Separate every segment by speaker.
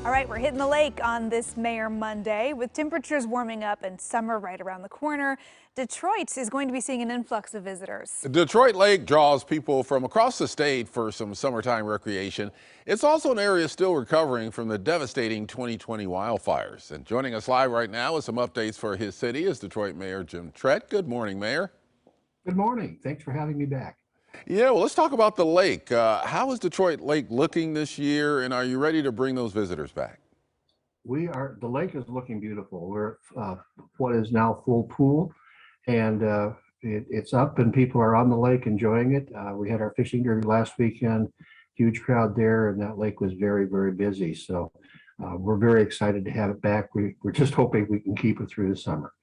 Speaker 1: All right, we're hitting the lake on this Mayor Monday with temperatures warming up and summer right around the corner. Detroit is going to be seeing an influx of visitors.
Speaker 2: Detroit Lake draws people from across the state for some summertime recreation. It's also an area still recovering from the devastating 2020 wildfires. And joining us live right now with some updates for his city is Detroit Mayor Jim Trett. Good morning, Mayor.
Speaker 3: Good morning. Thanks for having me back.
Speaker 2: Yeah, well, let's talk about the lake. How is Detroit Lake looking this year, and are you ready to bring those visitors back?
Speaker 3: The lake is looking beautiful. We're what is now full pool, and it's up and people are on the lake enjoying it. We had our fishing derby last weekend, huge crowd there, and that lake was very, very busy. So we're very excited to have it back. We're just hoping we can keep it through the summer.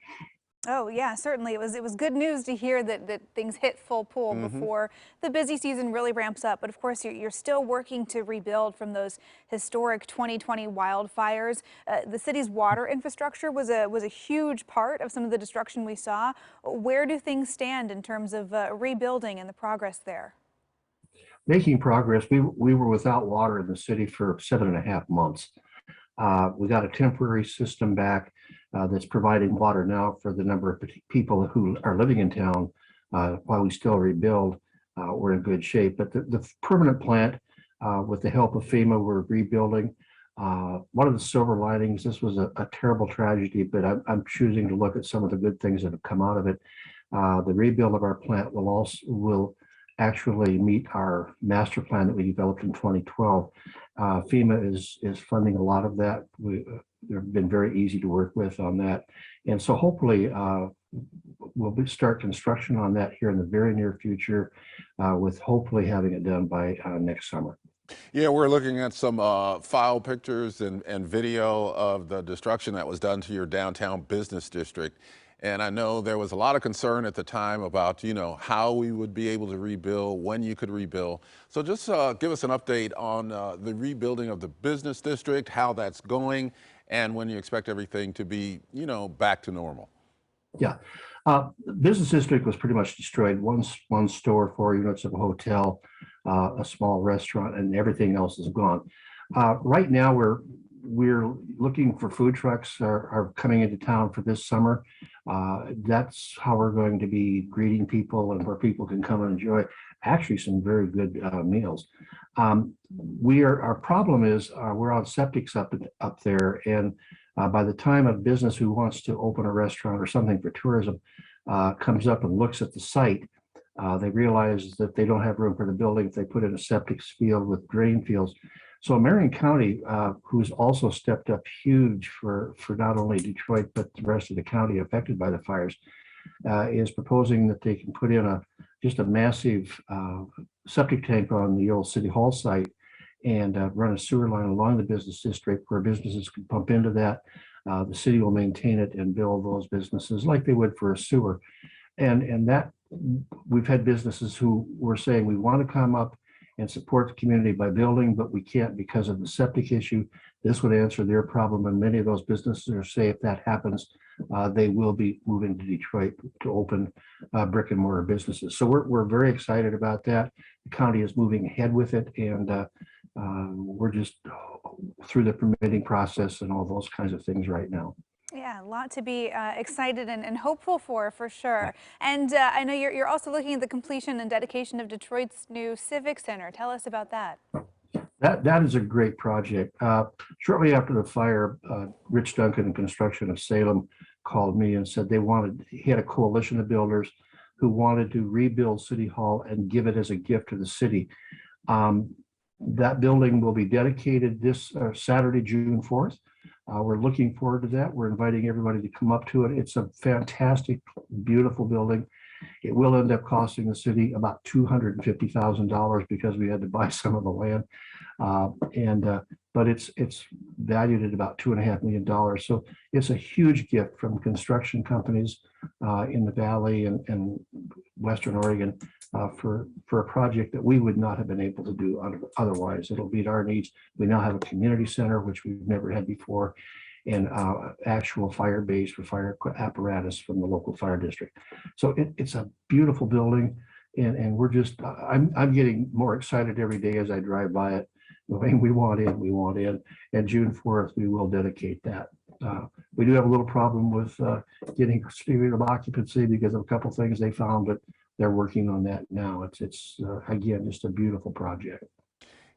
Speaker 1: Oh yeah, certainly. It was good news to hear that things hit full pool before the busy season really ramps up. But of course, you're still working to rebuild from those historic 2020 wildfires. The city's water infrastructure was a huge part of some of the destruction we saw. Where do things stand in terms of rebuilding and the progress there?
Speaker 3: Making progress. We were without water in the city for 7.5 months. We got a temporary system back that's providing water now for the number of people who are living in town. While we still rebuild, we're in good shape. But the permanent plant, with the help of FEMA, we're rebuilding. One of the silver linings, this was a terrible tragedy, but I'm choosing to look at some of the good things that have come out of it. The rebuild of our plant will actually meet our master plan that we developed in 2012. FEMA is funding a lot of that. They've been very easy to work with on that. And so hopefully we'll start construction on that here in the very near future, with hopefully having it done by next summer.
Speaker 2: Yeah, we're looking at some file pictures and video of the destruction that was done to your downtown business district. And I know there was a lot of concern at the time about, how we would be able to rebuild, when you could rebuild. So just give us an update on the rebuilding of the business district, how that's going, and when you expect everything to be, back to normal.
Speaker 3: Yeah, the business district was pretty much destroyed. One store, 4 units of a hotel, a small restaurant, and everything else is gone. Right now, we're looking for food trucks are coming into town for this summer. That's how we're going to be greeting people and where people can come and enjoy actually some very good meals. Our problem is we're on septics up there, and by the time a business who wants to open a restaurant or something for tourism comes up and looks at the site, they realize that they don't have room for the building if they put in a septic field with drain fields. So Marion County, who's also stepped up huge for not only Detroit, but the rest of the county affected by the fires, is proposing that they can put in just a massive septic tank on the old City Hall site and run a sewer line along the business district where businesses can pump into that. The city will maintain it and build those businesses like they would for a sewer. And that we've had businesses who were saying, we want to come up and support the community by building, but we can't because of the septic issue. This would answer their problem, and many of those businesses say if that happens, they will be moving to Detroit to open brick and mortar businesses. So we're very excited about that. The county is moving ahead with it, and we're just through the permitting process and all those kinds of things right now.
Speaker 1: Yeah, a lot to be excited and hopeful for sure. And I know you're also looking at the completion and dedication of Detroit's new Civic Center. Tell us about that.
Speaker 3: That is a great project. Shortly after the fire, Rich Duncan and Construction of Salem called me and said he had a coalition of builders who wanted to rebuild City Hall and give it as a gift to the city. That building will be dedicated this Saturday, June 4th. We're looking forward to that. We're inviting everybody to come up to it. It's a fantastic, beautiful building. It will end up costing the city about $250,000 because we had to buy some of the land. But it's valued at about $2.5 million. So it's a huge gift from construction companies in the Valley and Western Oregon for a project that we would not have been able to do otherwise. It'll meet our needs. We now have a community center, which we've never had before, and actual fire base for fire apparatus from the local fire district. So it's a beautiful building, and we're just I'm getting more excited every day as I drive by it. We want in, we want in. And June 4th, we will dedicate that. We do have a little problem with getting certificate of occupancy because of a couple things they found, but they're working on that now. It's again, just a beautiful project.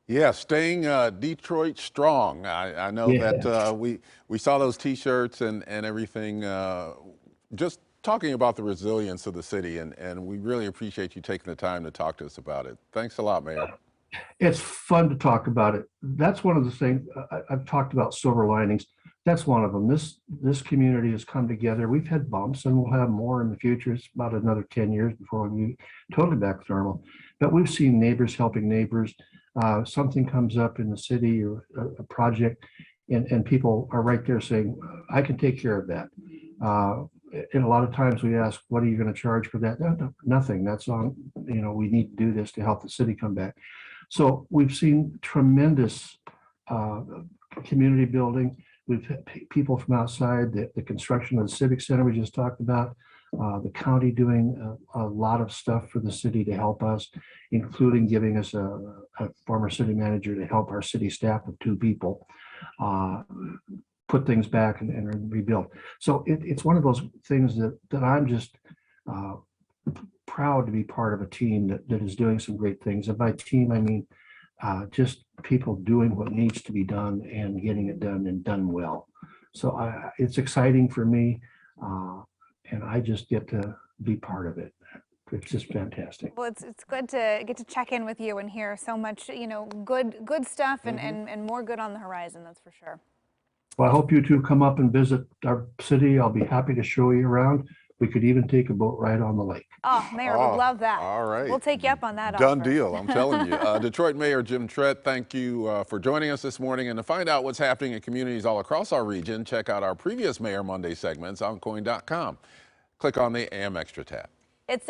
Speaker 2: Yeah, staying Detroit strong. I know
Speaker 3: Yeah.
Speaker 2: that we saw those T-shirts and everything. Just talking about the resilience of the city, and we really appreciate you taking the time to talk to us about it. Thanks a lot, Mayor.
Speaker 3: It's fun to talk about it. That's one of the things I've talked about, silver linings. That's one of them. This community has come together. We've had bumps and we'll have more in the future. It's about another 10 years before we get totally back to normal. But we've seen neighbors helping neighbors. Something comes up in the city or a project and people are right there saying, I can take care of that. And a lot of times we ask, what are you going to charge for that? No, nothing. That's on, we need to do this to help the city come back. So we've seen tremendous community building. We've had people from outside, the construction of the Civic Center we just talked about, the county doing a lot of stuff for the city to help us, including giving us a former city manager to help our city staff of 2 people put things back and rebuild. So it's one of those things that I'm just proud to be part of a team that is doing some great things. And by team, I mean just people doing what needs to be done and getting it done and done well. So it's exciting for me, and I just get to be part of it. It's just fantastic.
Speaker 1: Well, it's good to get to check in with you and hear so much, good stuff and more good on the horizon. That's for sure.
Speaker 3: Well, I hope you two come up and visit our city. I'll be happy to show you around. We could even take a boat ride on the lake.
Speaker 1: Oh, Mayor, would love that.
Speaker 2: All right.
Speaker 1: We'll take you up on that
Speaker 2: Done
Speaker 1: offer.
Speaker 2: deal, I'm telling you. Detroit Mayor Jim Trett, thank you for joining us this morning. And to find out what's happening in communities all across our region, check out our previous Mayor Monday segments on KOIN.com. Click on the AM Extra tab.
Speaker 1: It's